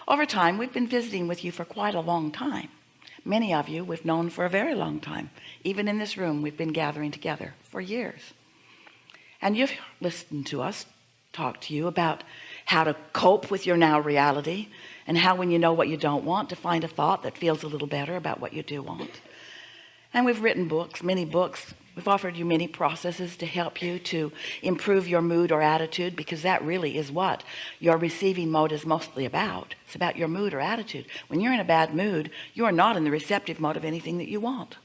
Over time, we've been visiting with you for quite a long time. Many of you we've known for a very long time. Even in this room, we've been gathering together for years. And you've listened to us talk to you about how to cope with your now reality, and how, when you know what you don't want, to find a thought that feels a little better about what you do want. And we've written books, many books. We've offered you many processes to help you to improve your mood or attitude, because that really is what your receiving mode is mostly about. It's about your mood or attitude. When you're in a bad mood, you are not in the receptive mode of anything that you want.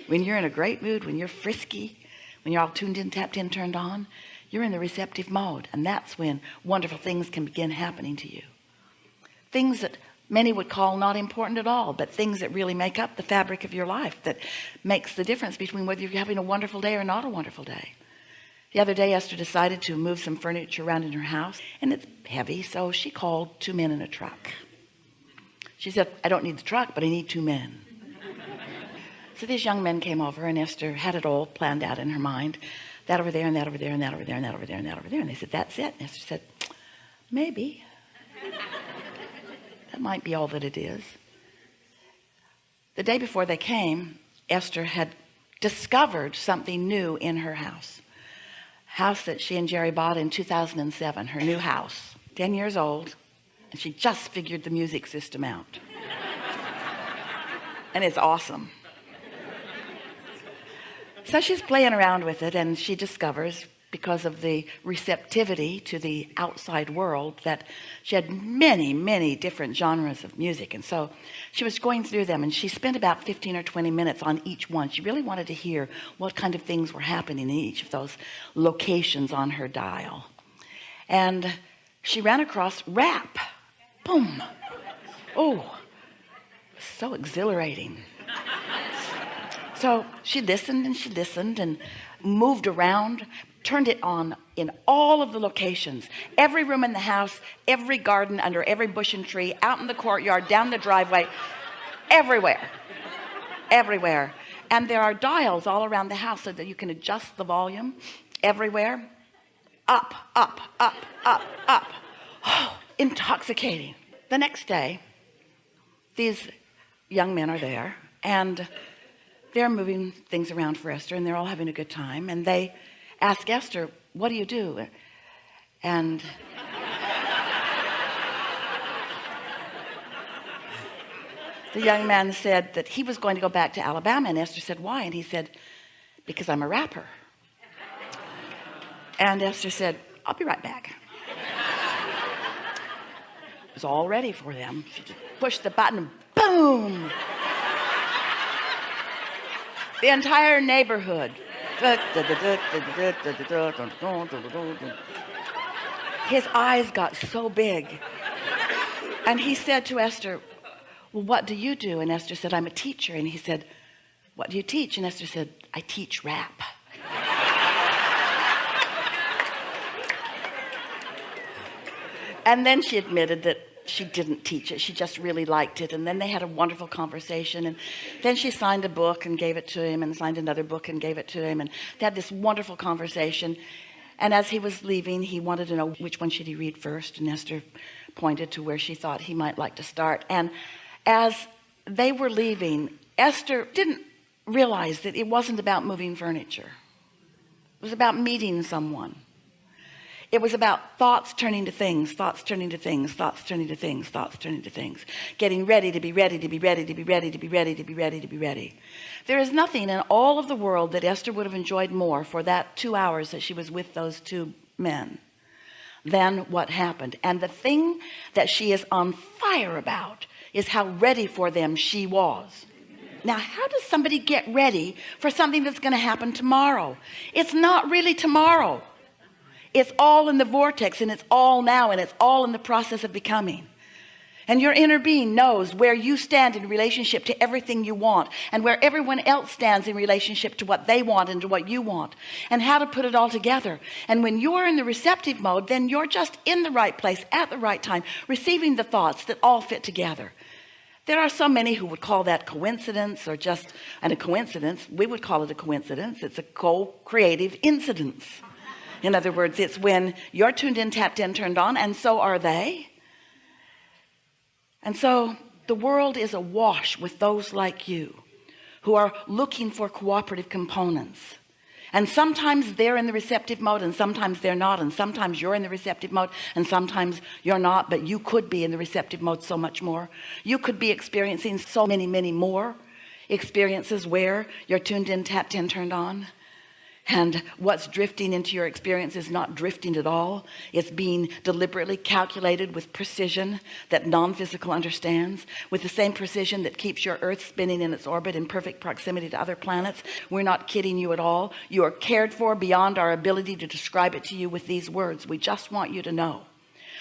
When you're in a great mood, when you're frisky, when you're all tuned in, tapped in, turned on, you're in the receptive mode. And that's when wonderful things can begin happening to you. Things that many would call not important at all, but things that really make up the fabric of your life, that makes the difference between whether you're having a wonderful day or not a wonderful day. The other day, Esther decided to move some furniture around in her house, and it's heavy, so she called 2 men in a truck. She said, I don't need the truck, but I need 2 men. So these young men came over, and Esther had it all planned out in her mind. That over there, and that over there, and that over there, and that over there, and that over there. And they said, that's it. And Esther said, maybe. That might be all that it is. The day before they came, Esther had discovered something new in her house. House that she and Jerry bought in 2007, her new house, 10 years old, and she just figured the music system out. And it's awesome. So she's playing around with it, and she discovers, because of the receptivity to the outside world, that she had many different genres of music. And so she was going through them, and she spent about 15 or 20 minutes on each one. She really wanted to hear what kind of things were happening in each of those locations on her dial. And she ran across rap. Boom. Oh, so exhilarating. So she listened and moved around, turned it on in all of the locations, every room in the house, every garden, under every bush and tree, out in the courtyard, down the driveway, everywhere. And there are dials all around the house so that you can adjust the volume everywhere. Up. Oh, intoxicating. The next day, these young men are there, and they're moving things around for Esther, and they're all having a good time. And they ask Esther, what do you do? And the young man said that he was going to go back to Alabama. And Esther said, why? And he said, because I'm a rapper. And Esther said, I'll be right back. It was all ready for them. She just pushed the button, and boom! The entire neighborhood. His eyes got so big. And he said to Esther, well, what do you do? And Esther said, I'm a teacher. And he said, what do you teach? And Esther said, I teach rap. And then she admitted that she didn't teach it. She just really liked it. And then they had a wonderful conversation. And then she signed a book and gave it to him, and signed another book and gave it to him. And they had this wonderful conversation. And as he was leaving, he wanted to know which one should he read first. And Esther pointed to where she thought he might like to start. And as they were leaving, Esther didn't realize that it wasn't about moving furniture. It was about meeting someone. It was about thoughts turning to things, thoughts turning to things, thoughts turning to things, thoughts turning to things, getting ready to be ready, to be ready, to be ready, to be ready, to be ready, to be ready. There is nothing in all of the world that Esther would have enjoyed more for that 2 hours that she was with those 2 men than what happened. And the thing that she is on fire about is how ready for them she was. Now, how does somebody get ready for something that's going to happen tomorrow? It's not really tomorrow. It's all in the vortex, and it's all now, and it's all in the process of becoming. And your inner being knows where you stand in relationship to everything you want, and where everyone else stands in relationship to what they want and to what you want, and how to put it all together. And when you're in the receptive mode, then you're just in the right place at the right time, receiving the thoughts that all fit together. There are so many who would call that coincidence, or just a coincidence. We would call it a coincidence. It's a co-creative incidence. In other words, it's when you're tuned in, tapped in, turned on, and so are they. And so the world is awash with those like you who are looking for cooperative components. And sometimes they're in the receptive mode and sometimes they're not, and sometimes you're in the receptive mode and sometimes you're not, but you could be in the receptive mode so much more. You could be experiencing so many more experiences where you're tuned in, tapped in, turned on, and what's drifting into your experience is not drifting at all. It's being deliberately calculated with precision that non-physical understands, with the same precision that keeps your earth spinning in its orbit in perfect proximity to other planets. We're not kidding you at all. You are cared for beyond our ability to describe it to you with these words. We just want you to know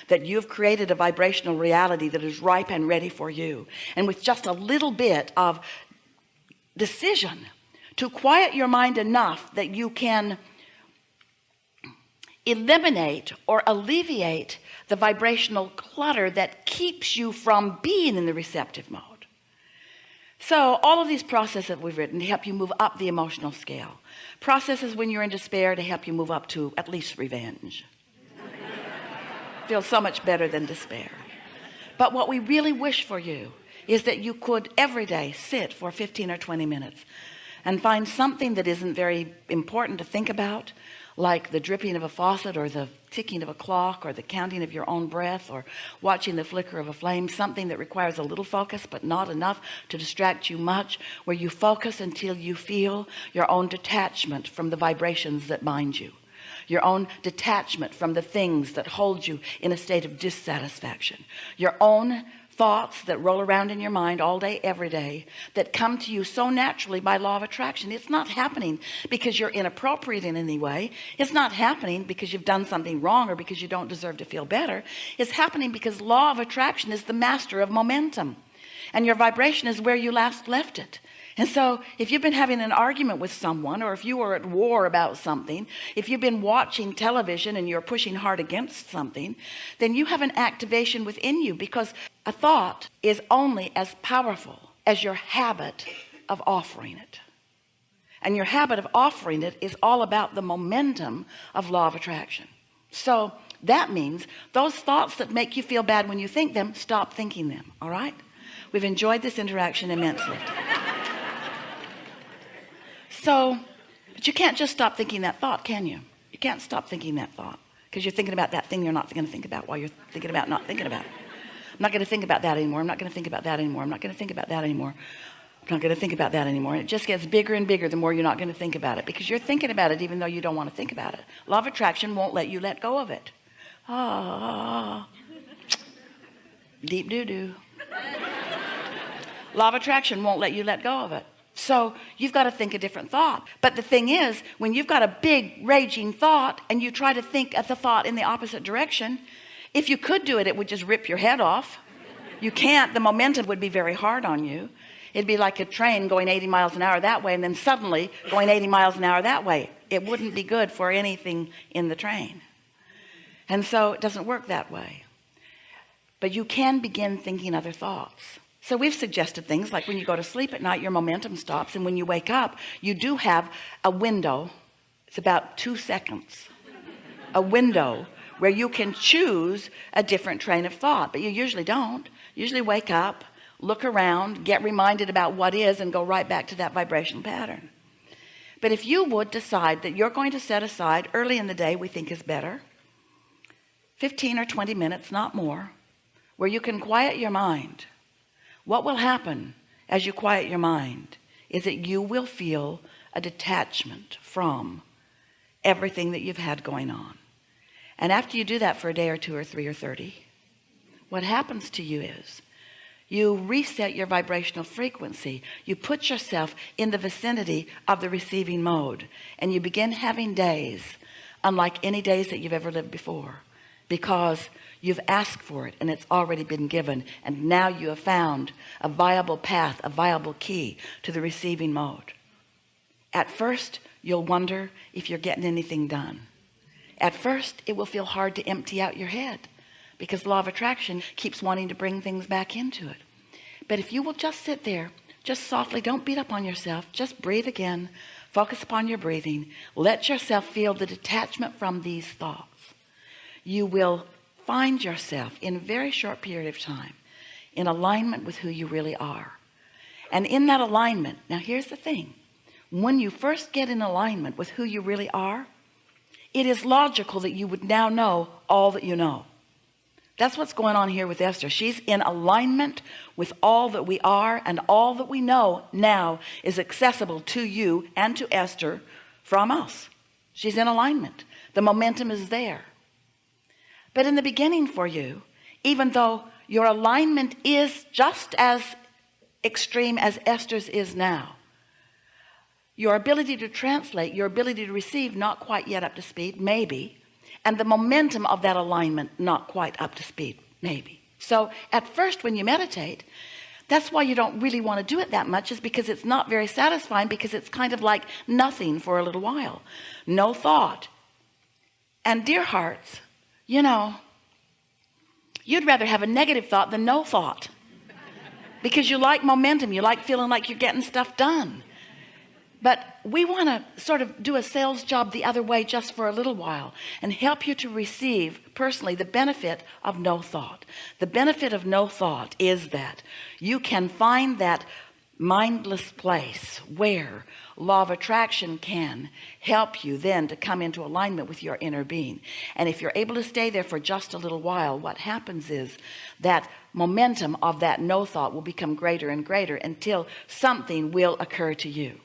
that you've created a vibrational reality that is ripe and ready for you, and with just a little bit of decision to quiet your mind enough that you can eliminate or alleviate the vibrational clutter that keeps you from being in the receptive mode. So all of these processes that we've written to help you move up the emotional scale, processes when you're in despair to help you move up to at least revenge. Feels so much better than despair. But what we really wish for you is that you could every day sit for 15 or 20 minutes and find something that isn't very important to think about, like the dripping of a faucet or the ticking of a clock or the counting of your own breath or watching the flicker of a flame, something that requires a little focus but not enough to distract you much, where you focus until you feel your own detachment from the vibrations that bind you, your own detachment from the things that hold you in a state of dissatisfaction, your own thoughts that roll around in your mind all day every day that come to you so naturally by law of attraction. It's not happening because you're inappropriate in any way. It's not happening because you've done something wrong or because you don't deserve to feel better. It's happening because law of attraction is the master of momentum, and your vibration is where you last left it. And so if you've been having an argument with someone, or if you were at war about something, if you've been watching television and you're pushing hard against something, then you have an activation within you, because a thought is only as powerful as your habit of offering it. And your habit of offering it is all about the momentum of law of attraction. So that means those thoughts that make you feel bad when you think them, stop thinking them. All right? We've enjoyed this interaction immensely. So, but you can't just stop thinking that thought, can you? You can't stop thinking that thought because you're thinking about that thing you're not going to think about while you're thinking about not thinking about it. I'm not going to think about that anymore. I'm not going to think about that anymore. I'm not going to think about that anymore. I'm not going to think about that anymore. And it just gets bigger and bigger the more you're not going to think about it, because you're thinking about it even though you don't want to think about it. Law of attraction won't let you let go of it. Deep doo-doo. Law of attraction won't let you let go of it. So you've got to think a different thought. But the thing is, when you've got a big raging thought and you try to think of the thought in the opposite direction, if you could do it, it would just rip your head off. You can't. The momentum would be very hard on you. It'd be like a train going 80 miles an hour that way and then suddenly going 80 miles an hour that way. It wouldn't be good for anything in the train. And so it doesn't work that way. But you can begin thinking other thoughts. So we've suggested things like when you go to sleep at night, your momentum stops, and when you wake up, you do have a window. It's about 2 seconds, a window where you can choose a different train of thought, but you usually don't. You usually wake up, look around, get reminded about what is, and go right back to that vibration pattern. But if you would decide that you're going to set aside early in the day, we think is better, 15 or 20 minutes, not more, where you can quiet your mind. What will happen as you quiet your mind is that you will feel a detachment from everything that you've had going on. And after you do that for a day or 2 or 3 or 30, what happens to you is you reset your vibrational frequency. You put yourself in the vicinity of the receiving mode, and you begin having days unlike any days that you've ever lived before, because you've asked for it and it's already been given, and now you have found a viable path, a viable key to the receiving mode. At first you'll wonder if you're getting anything done. At first it will feel hard to empty out your head, because law of attraction keeps wanting to bring things back into it. But if you will just sit there, just softly, don't beat up on yourself, just breathe again, focus upon your breathing, let yourself feel the detachment from these thoughts, you will find yourself in a very short period of time in alignment with who you really are. And in that alignment, now here's the thing, when you first get in alignment with who you really are, it is logical that you would now know all that you know. That's what's going on here with Esther. She's in alignment with all that we are, and all that we know now is accessible to you and to Esther from us. She's in alignment. The momentum is there. But in the beginning for you, even though your alignment is just as extreme as Esther's is now, your ability to translate, your ability to receive, not quite yet up to speed, maybe, and the momentum of that alignment not quite up to speed, maybe. So at first when you meditate, that's why you don't really want to do it that much, is because it's not very satisfying, because it's kind of like nothing for a little while. No thought. And dear hearts, you know, you'd rather have a negative thought than no thought, because you like momentum, you like feeling like you're getting stuff done. But we want to sort of do a sales job the other way just for a little while, and help you to receive personally the benefit of no thought. The benefit of no thought is that you can find that mindless place where law of attraction can help you then to come into alignment with your inner being. And if you're able to stay there for just a little while, what happens is that momentum of that no thought will become greater and greater until something will occur to you.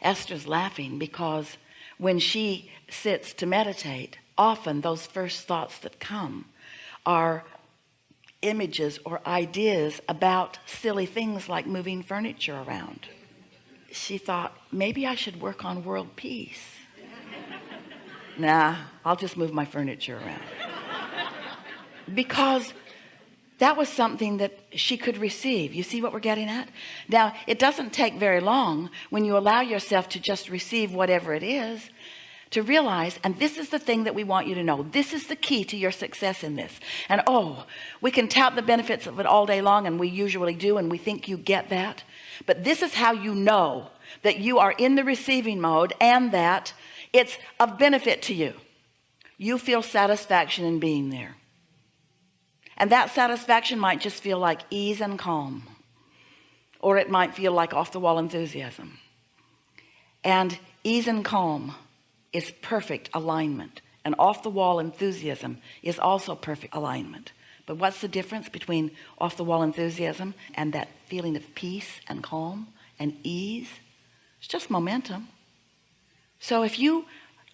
Esther's laughing because when she sits to meditate, often those first thoughts that come are images or ideas about silly things like moving furniture around. She thought, maybe I should work on world peace. Nah, I'll just move my furniture around. Because that was something that she could receive. You see what we're getting at? Now, it doesn't take very long when you allow yourself to just receive whatever it is, to realize, and this is the thing that we want you to know, this is the key to your success in this. And oh, we can tout the benefits of it all day long, and we usually do, and we think you get that. But this is how you know that you are in the receiving mode and that it's of benefit to you. You feel satisfaction in being there. And that satisfaction might just feel like ease and calm, or it might feel like off-the-wall enthusiasm. And ease and calm is perfect alignment, and off-the-wall enthusiasm is also perfect alignment. But what's the difference between off-the-wall enthusiasm and that feeling of peace and calm and ease? It's just momentum. So if you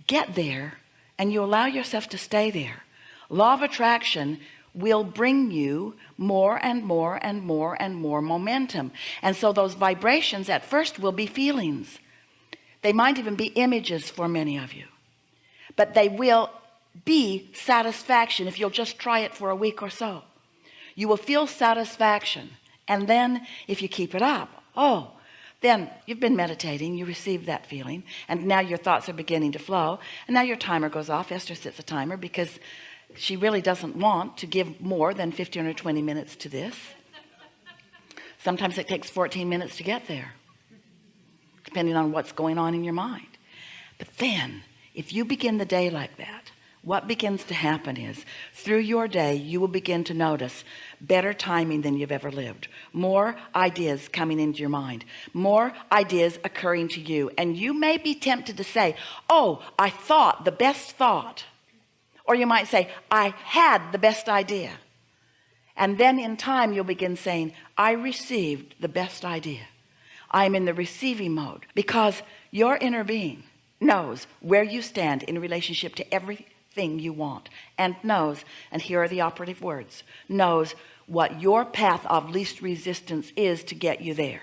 get there and you allow yourself to stay there, law of attraction will bring you more and more and more and more momentum. And so those vibrations at first will be feelings. They might even be images for many of you, but they will be satisfaction. If you'll just try it for a week or so, you will feel satisfaction. And then if you keep it up, oh, then you've been meditating, you received that feeling, and now your thoughts are beginning to flow, and now your timer goes off. Esther sets a timer because she really doesn't want to give more than 15 or 20 minutes to this. Sometimes it takes 14 minutes to get there, depending on what's going on in your mind. But then if you begin the day like that, what begins to happen is through your day you will begin to notice better timing than you've ever lived, more ideas coming into your mind, more ideas occurring to you. And you may be tempted to say, oh, I thought the best thought. Or you might say, I had the best idea. And then in time you'll begin saying, I received the best idea. I'm in the receiving mode, because your inner being knows where you stand in relationship to everything you want, and knows, and here are the operative words, knows what your path of least resistance is to get you there.